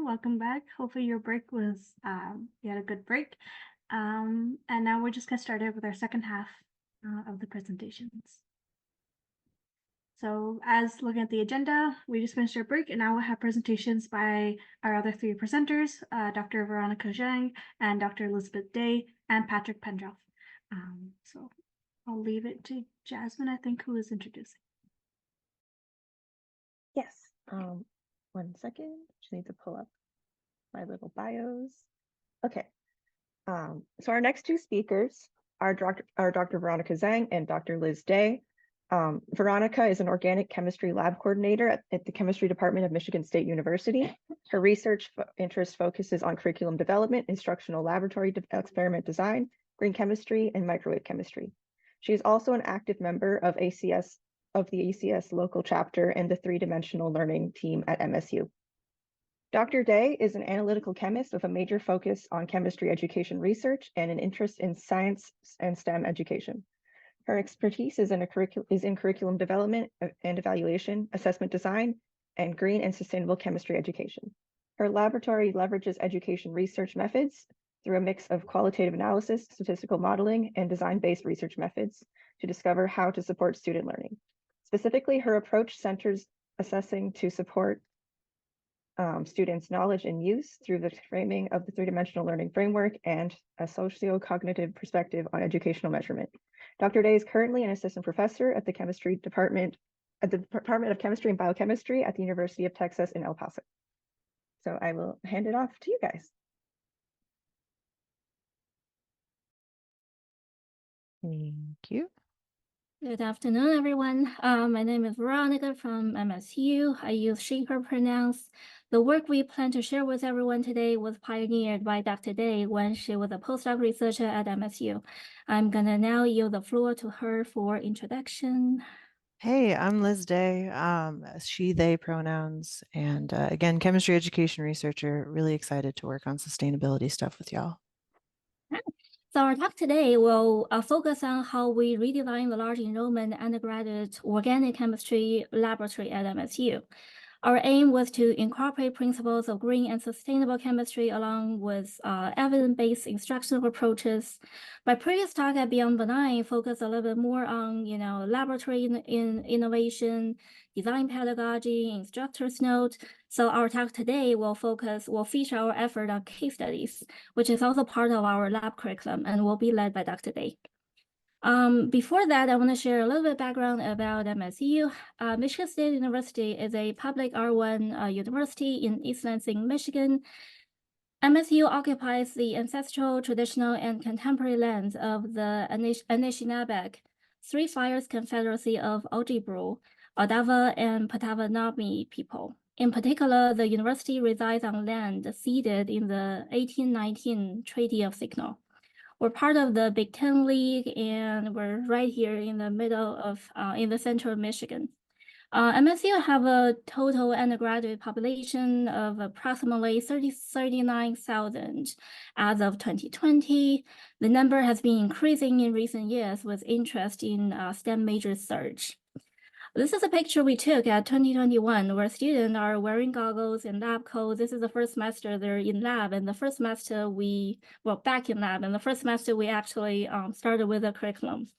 Welcome back. Hopefully your break was, you had a good break. And now we're just gonna start with our second half of the presentations. So as looking at the agenda, we just finished our break and now we'll have presentations by our other three presenters, Dr. Veronica Zhang and Dr. Elizabeth Day and Patrick Pendroff. So I'll leave it to Jasmine, I think, who is introducing. Yes, 1 second, just need to pull up my little bios. Okay, so our next two speakers are Dr. Veronica Zhang and Dr. Liz Day. Veronica is an organic chemistry lab coordinator at the Chemistry Department of Michigan State University. Her research interest focuses on curriculum development, instructional laboratory experiment design, green chemistry, and microwave chemistry. She is also an active member of the ACS local chapter and the three-dimensional learning team at MSU. Dr. Day is an analytical chemist with a major focus on chemistry education research and an interest in science and STEM education. Her expertise is in curriculum development and evaluation, assessment design, and green and sustainable chemistry education. Her laboratory leverages education research methods through a mix of qualitative analysis, statistical modeling, and design-based research methods to discover how to support student learning. Specifically, her approach centers assessing to support students' knowledge and use through the framing of the three-dimensional learning framework and a socio-cognitive perspective on educational measurement. Dr. Day is currently an assistant professor at the Department of Chemistry and Biochemistry at the University of Texas in El Paso. So I will hand it off to you guys. Thank you. Good afternoon, everyone. My name is Veronica from MSU. I use she, her pronouns. The work we plan to share with everyone today was pioneered by Dr. Day when she was a postdoc researcher at MSU. I'm gonna now yield the floor to her for introduction. Hey, I'm Liz Day, she, they pronouns, and again, chemistry education researcher, really excited to work on sustainability stuff with y'all. So our talk today will focus on how we redesign the large enrollment undergraduate organic chemistry laboratory at MSU. Our aim was to incorporate principles of green and sustainable chemistry along with evidence-based instructional approaches. My previous talk at Beyond Benign focused a little bit more on, laboratory innovation, design pedagogy, instructor's note. So our talk today will feature our effort on case studies, which is also part of our lab curriculum and will be led by Dr. Day. Before that, I want to share a little bit background about MSU. Michigan State University is a public R1 university in East Lansing, Michigan. MSU occupies the ancestral, traditional, and contemporary lands of the Anishinaabeg, Three Fires Confederacy of Ojibwe, Odawa, and Potawatomi people. In particular, the university resides on land ceded in the 1819 Treaty of Signal. We're part of the Big Ten League, and we're right here in the middle of, in the center of Michigan. MSU have a total undergraduate population of approximately 39,000 as of 2020. The number has been increasing in recent years with interest in STEM major surge. This is a picture we took at 2021 where students are wearing goggles and lab coats. This is the first semester they're in lab, and the first semester back in lab, and the first semester we actually started with a curriculum.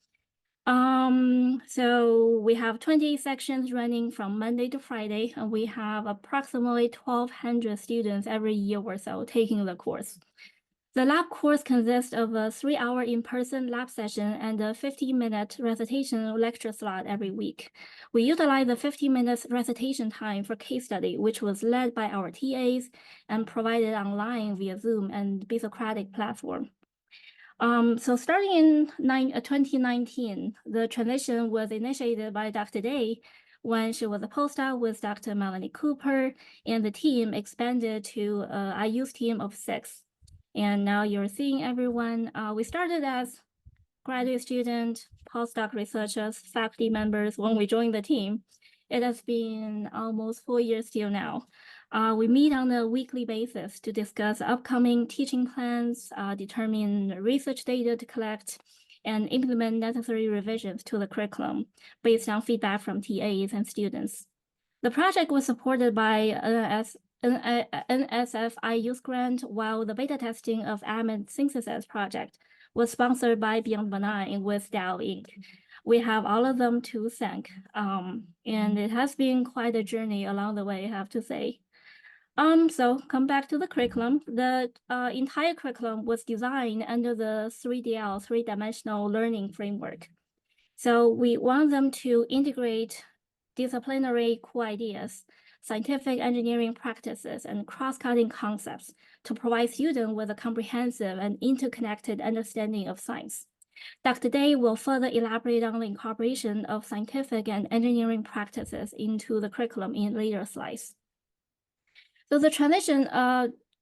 So we have 20 sections running from Monday to Friday, and we have approximately 1,200 students every year or so taking the course. The lab course consists of a 3-hour in-person lab session and a 50-minute recitation lecture slot every week. We utilize the 50 minutes recitation time for case study, which was led by our TAs and provided online via Zoom and Socratic platform. So starting in 2019, the transition was initiated by Dr. Day when she was a postdoc with Dr. Melanie Cooper, and the team expanded to a IU's team of 6. And now you're seeing everyone. We started as graduate student, postdoc researchers, faculty members when we joined the team. It has been almost 4 years till now. We meet on a weekly basis to discuss upcoming teaching plans, determine research data to collect, and implement necessary revisions to the curriculum based on feedback from TAs and students. The project was supported by NSFI Youth Grant, while the beta testing of amide synthesis project was sponsored by Beyond Benign with Dow Inc. We have all of them to thank, and it has been quite a journey along the way, I have to say. So come back to the curriculum. The entire curriculum was designed under the 3DL, three-dimensional learning framework. So we want them to integrate disciplinary core ideas, scientific engineering practices, and cross-cutting concepts to provide students with a comprehensive and interconnected understanding of science. Dr. Day will further elaborate on the incorporation of scientific and engineering practices into the curriculum in later slides. So the transition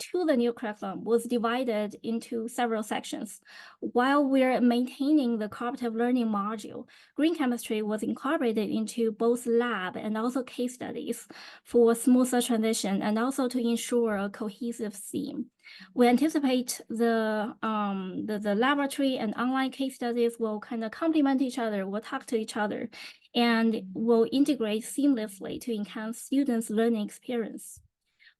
to the new curriculum was divided into several sections. While we're maintaining the cooperative learning module, green chemistry was incorporated into both lab and also case studies for smoother transition and also to ensure a cohesive theme. We anticipate the laboratory and online case studies will kind of complement each other, will talk to each other, and will integrate seamlessly to enhance students' learning experience.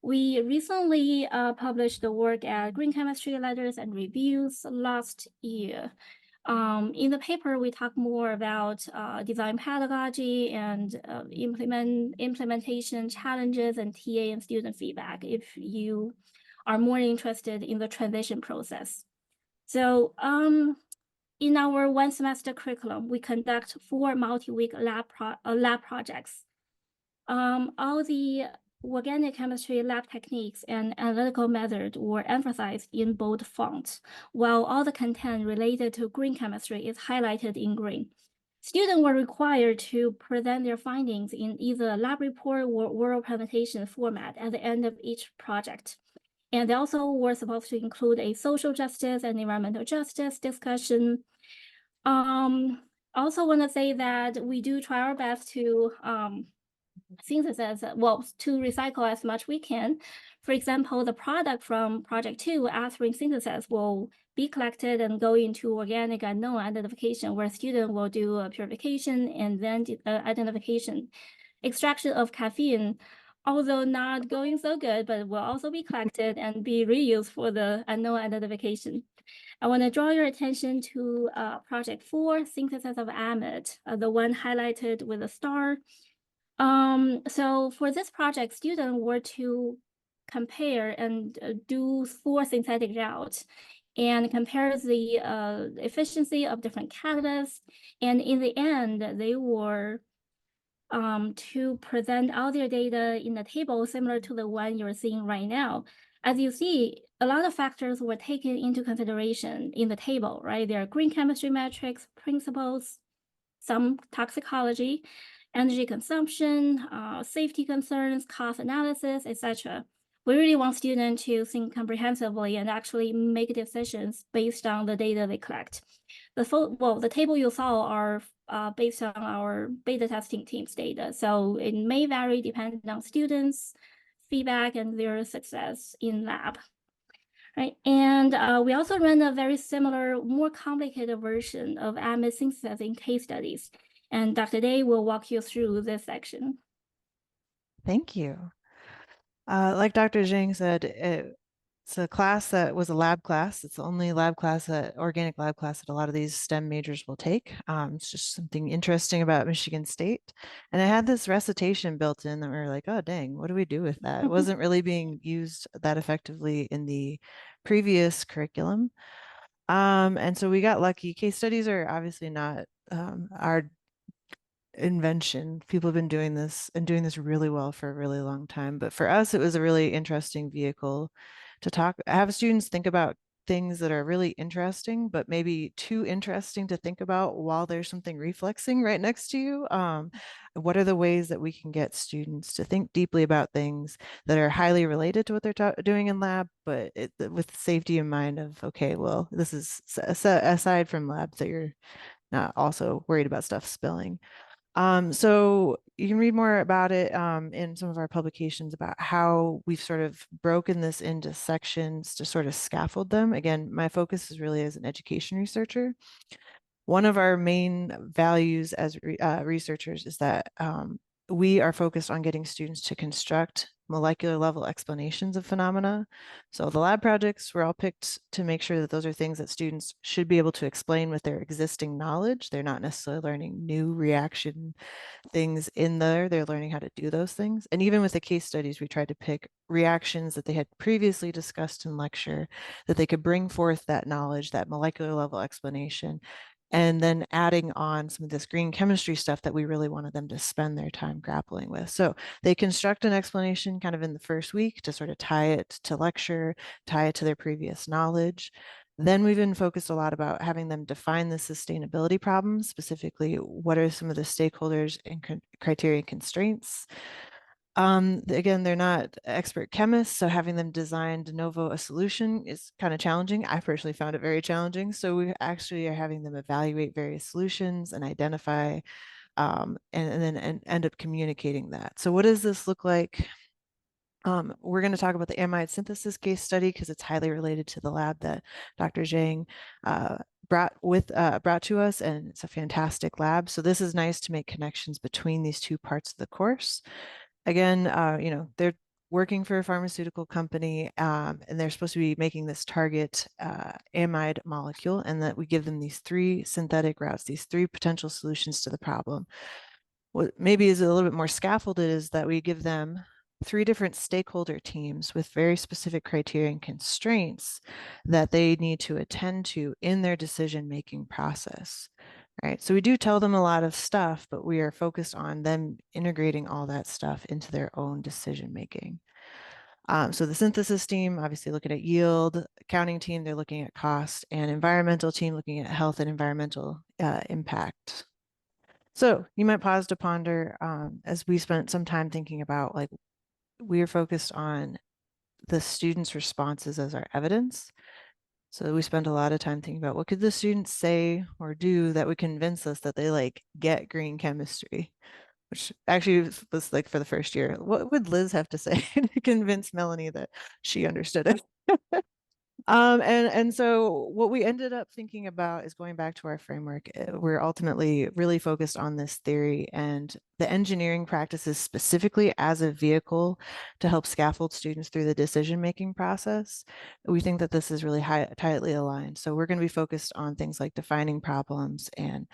We recently published the work at Green Chemistry Letters and Reviews last year. In the paper, we talk more about design pedagogy and implementation challenges and TA and student feedback if you are more interested in the transition process. So in our one semester curriculum, we conduct 4 multi-week lab projects. All the organic chemistry lab techniques and analytical methods were emphasized in bold font, while all the content related to green chemistry is highlighted in green. Students were required to present their findings in either a lab report or oral presentation format at the end of each project. And they also were supposed to include a social justice and environmental justice discussion. Also want to say that we do try our best to synthesis, well, to recycle as much we can. For example, the product from project 2, aspirin synthesis, will be collected and go into organic unknown identification, where students will do a purification and then identification. Extraction of caffeine, although not going so good, but will also be collected and be reused for the unknown identification. I want to draw your attention to project 4, synthesis of amide, the one highlighted with a star. So for this project, students were to compare and do 4 synthetic routes and compare the efficiency of different catalysts. And in the end, they were to present all their data in a table similar to the one you're seeing right now. As you see, a lot of factors were taken into consideration in the table, right? There are green chemistry metrics, principles, some toxicology, energy consumption, safety concerns, cost analysis, etc. We really want students to think comprehensively and actually make decisions based on the data they collect. The table you saw are based on our beta testing team's data, so it may vary depending on students' feedback and their success in lab. Right, and we also run a very similar, more complicated version of amide synthesis in case studies. And Dr. Day will walk you through this section. Thank you. Like Dr. Zhang said, it's a class that was a lab class. It's the only lab class, organic lab class, that a lot of these STEM majors will take. It's just something interesting about Michigan State. And I had this recitation built in that we were like, oh, dang, what do we do with that? It wasn't really being used that effectively in the previous curriculum. And so we got lucky. Case studies are obviously not our invention. People have been doing this and doing this really well for a really long time. But for us, it was a really interesting vehicle to have students think about things that are really interesting, but maybe too interesting to think about while there's something reflexing right next to you. What are the ways that we can get students to think deeply about things that are highly related to what they're doing in lab, but with safety in mind of, okay, well, this is aside from labs that you're not also worried about stuff spilling. So you can read more about it in some of our publications about how we've sort of broken this into sections to sort of scaffold them. Again, my focus is really as an education researcher. One of our main values as researchers is that we are focused on getting students to construct molecular level explanations of phenomena. So the lab projects were all picked to make sure that those are things that students should be able to explain with their existing knowledge. They're not necessarily learning new reaction things in there. They're learning how to do those things. And even with the case studies, we tried to pick reactions that they had previously discussed in lecture, that they could bring forth that knowledge, that molecular level explanation, and then adding on some of this green chemistry stuff that we really wanted them to spend their time grappling with. So they construct an explanation kind of in the first week to sort of tie it to lecture, tie it to their previous knowledge. Then we've been focused a lot about having them define the sustainability problems, specifically what are some of the stakeholders and criteria constraints. Again, they're not expert chemists, so having them design de novo a solution is kind of challenging. I personally found it very challenging. So we actually are having them evaluate various solutions and identify and then end up communicating that. So what does this look like? We're going to talk about the amide synthesis case study because it's highly related to the lab that Dr. Zhang brought to us, and it's a fantastic lab. So this is nice to make connections between these two parts of the course. Again, they're working for a pharmaceutical company, and they're supposed to be making this target amide molecule, and that we give them these 3 synthetic routes, these 3 potential solutions to the problem. What maybe is a little bit more scaffolded is that we give them 3 different stakeholder teams with very specific criteria and constraints that they need to attend to in their decision-making process. Right. So we do tell them a lot of stuff, but we are focused on them integrating all that stuff into their own decision making. So the synthesis team, obviously looking at yield, accounting team, they're looking at cost, and environmental team looking at health and environmental impact. So you might pause to ponder as we spent some time thinking about, like, we are focused on the students' responses as our evidence. So we spent a lot of time thinking about what could the students say or do that would convince us that they get green chemistry, which actually was like for the first year. What would Liz have to say to convince Melanie that she understood it? And so what we ended up thinking about is going back to our framework. We're ultimately really focused on this theory and the engineering practices specifically as a vehicle to help scaffold students through the decision-making process. We think that this is really tightly aligned. So we're going to be focused on things like defining problems and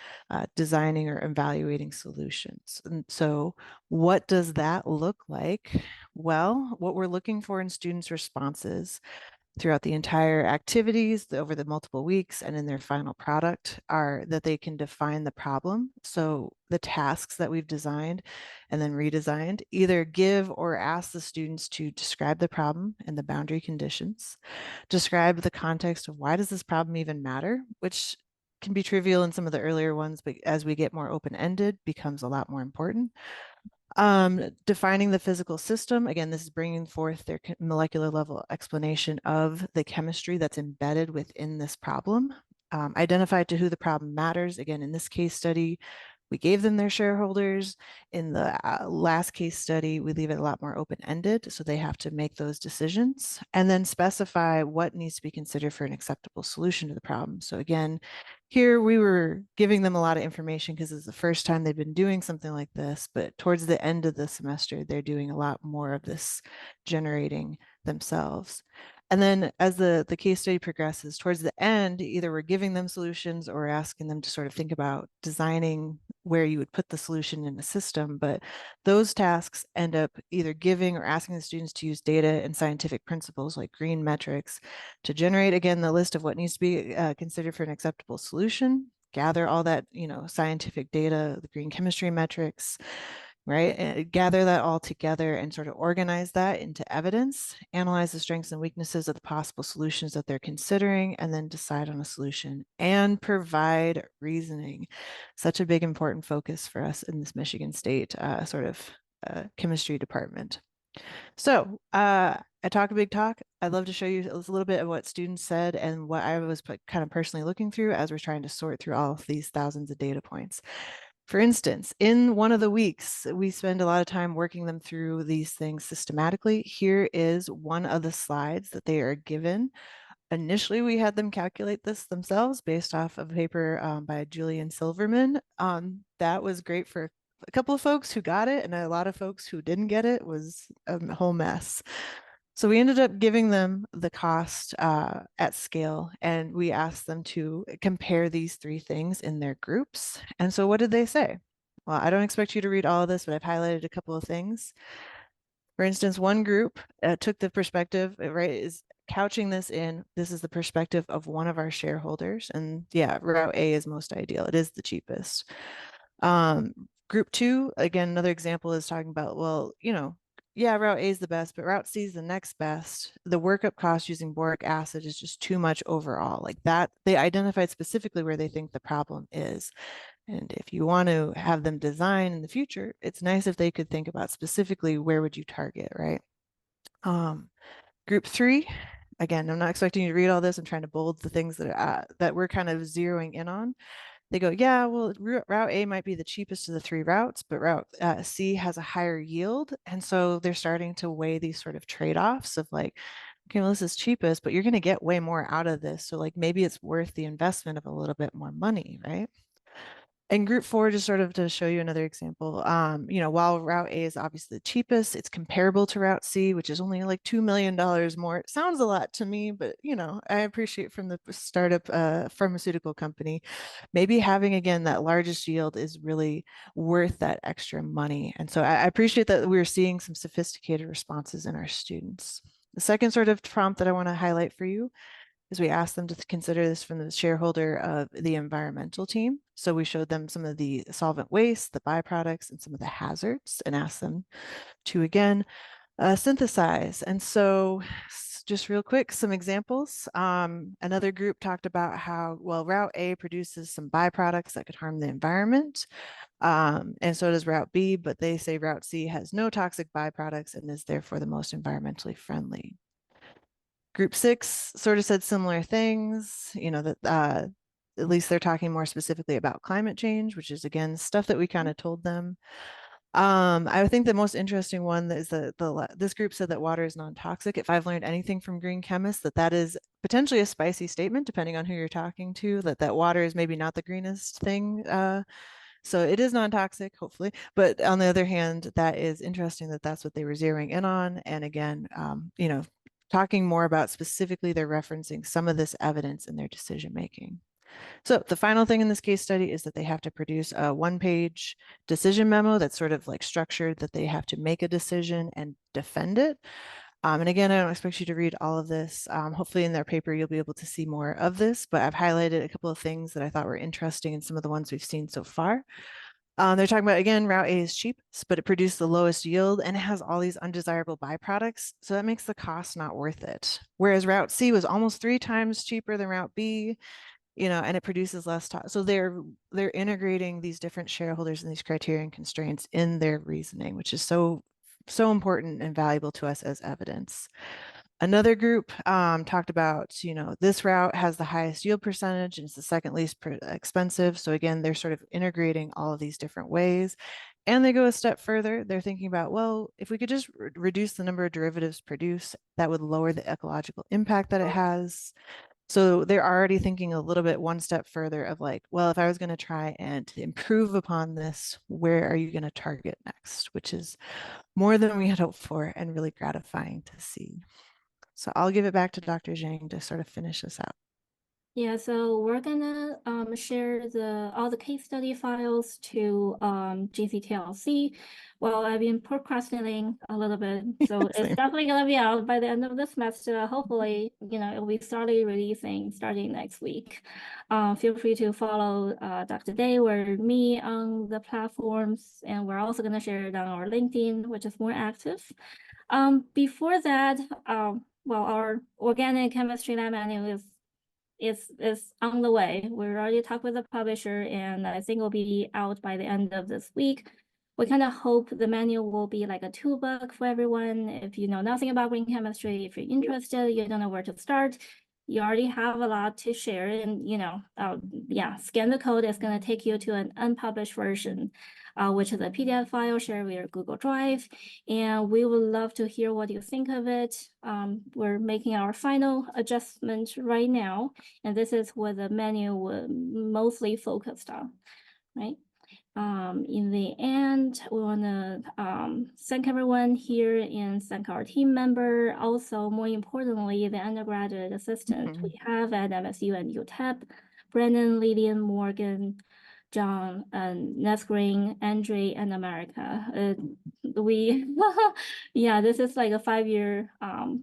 designing or evaluating solutions. And so what does that look like? Well, what we're looking for in students' responses throughout the entire activities over the multiple weeks and in their final product are that they can define the problem. So the tasks that we've designed and then redesigned either give or ask the students to describe the problem and the boundary conditions, describe the context of why does this problem even matter, which can be trivial in some of the earlier ones, but as we get more open-ended becomes a lot more important. Defining the physical system. Again, this is bringing forth their molecular level explanation of the chemistry that's embedded within this problem. Identify to who the problem matters. Again, in this case study, we gave them their shareholders. In the last case study, we leave it a lot more open-ended, so they have to make those decisions, and then specify what needs to be considered for an acceptable solution to the problem. So again, here we were giving them a lot of information because it's the first time they've been doing something like this, but towards the end of the semester, they're doing a lot more of this generating themselves. And then as the case study progresses towards the end, either we're giving them solutions or asking them to sort of think about designing where you would put the solution in a system. But those tasks end up either giving or asking the students to use data and scientific principles like green metrics to generate, again, the list of what needs to be considered for an acceptable solution, gather all that, scientific data, the green chemistry metrics, right? And gather that all together and sort of organize that into evidence, analyze the strengths and weaknesses of the possible solutions that they're considering, and then decide on a solution and provide reasoning. Such a big, important focus for us in this Michigan State chemistry department. So I talk a big talk. I'd love to show you a little bit of what students said and what I was kind of personally looking through as we're trying to sort through all of these thousands of data points. For instance, in one of the weeks, we spend a lot of time working them through these things systematically. Here is one of the slides that they are given. Initially, we had them calculate this themselves based off of a paper by Julian Silverman. That was great for a couple of folks who got it and a lot of folks who didn't get it. Was a whole mess. So we ended up giving them the cost at scale, and we asked them to compare these three things in their groups. And so what did they say? Well, I don't expect you to read all of this, but I've highlighted a couple of things. For instance, one group took the perspective, right, is couching this in, this is the perspective of one of our shareholders. And yeah, route A is most ideal. It is the cheapest. Group 2, again, another example is talking about, well, you know, yeah, route A is the best, but route C is the next best. The workup cost using boric acid is just too much overall. Like that, they identified specifically where they think the problem is. And if you want to have them design in the future, it's nice if they could think about specifically where would you target, right? Group 3, again, I'm not expecting you to read all this. I'm trying to bold the things that we're kind of zeroing in on. They go, yeah, well, route A might be the cheapest of the three routes, but route C has a higher yield. And so they're starting to weigh these sort of trade-offs of like, okay, well, this is cheapest, but you're going to get way more out of this. So like maybe it's worth the investment of a little bit more money, right? And group 4, just sort of to show you another example, you know, while route A is obviously the cheapest, it's comparable to route C, which is only like $2 million more. It sounds a lot to me, but, you know, I appreciate from the startup pharmaceutical company, maybe having, again, that largest yield is really worth that extra money. And so I appreciate that we're seeing some sophisticated responses in our students. The second sort of prompt that I want to highlight for you is we asked them to consider this from the shareholder of the environmental team. So we showed them some of the solvent waste, the byproducts, and some of the hazards, and asked them to, again, synthesize. And so just real quick, some examples. Another group talked about how, well, route A produces some byproducts that could harm the environment. And so does route B, but they say route C has no toxic byproducts and is therefore the most environmentally friendly. Group 6 sort of said similar things, you know, that at least they're talking more specifically about climate change, which is, again, stuff that we kind of told them. I think the most interesting one is that this group said that water is non-toxic. If I've learned anything from green chemists, that is potentially a spicy statement, depending on who you're talking to, that water is maybe not the greenest thing. So it is non-toxic, hopefully. But on the other hand, that is interesting that that's what they were zeroing in on. And again, you know, talking more about specifically, they're referencing some of this evidence in their decision making. So the final thing in this case study is that they have to produce a one-page decision memo that's sort of like structured, that they have to make a decision and defend it. And again, I don't expect you to read all of this. Hopefully in their paper, you'll be able to see more of this, but I've highlighted a couple of things that I thought were interesting in some of the ones we've seen so far. They're talking about, again, route A is cheap, but it produced the lowest yield and it has all these undesirable byproducts. So that makes the cost not worth it. Whereas route C was almost 3 times cheaper than route B, you know, and it produces less. So they're integrating these different shareholders and these criterion constraints in their reasoning, which is so important and valuable to us as evidence. Another group talked about, you know, this route has the highest yield percentage and it's the second least expensive. So again, they're sort of integrating all of these different ways. And they go a step further. They're thinking about, well, if we could just reduce the number of derivatives produced, that would lower the ecological impact that it has. So they're already thinking a little bit one step further of like, well, if I was going to try and improve upon this, where are you going to target next? Which is more than we had hoped for and really gratifying to see. So I'll give it back to Dr. Zhang to sort of finish this out. Yeah, so we're gonna share all the case study files to GCTLC. Well, I've been procrastinating a little bit, so it's definitely gonna be out by the end of the semester. Hopefully, you know, it'll be starting releasing starting next week. Feel free to follow Dr. Day or me on the platforms, and we're also gonna share it on our LinkedIn, which is more active. Before that, well, our organic chemistry lab manual is on the way. We already talked with the publisher, and I think it'll be out by the end of this week. We kind of hope the manual will be like a toolbook for everyone. If you know nothing about green chemistry, if you're interested, you don't know where to start, you already have a lot to share, and you know, yeah, scan the code. It's going to take you to an unpublished version, which is a PDF file shared with your Google Drive, and we would love to hear what you think of it. We're making our final adjustment right now, and this is what the manual was mostly focused on, right? In the end, we want to thank everyone here and thank our team member. Also, more importantly, the undergraduate assistant we have at MSU and UTEP, Brandon, Lillian, Morgan, John, and Nesgreen, Andre, and America. Yeah, this is like a 5-year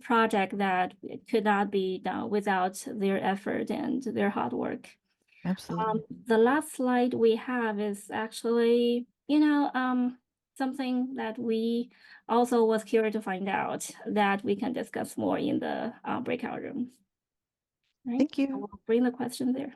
project that could not be done without their effort and their hard work. Absolutely. The last slide we have is actually, something that we also was curious to find out that we can discuss more in the breakout room. Right? Thank you. I will bring the question there.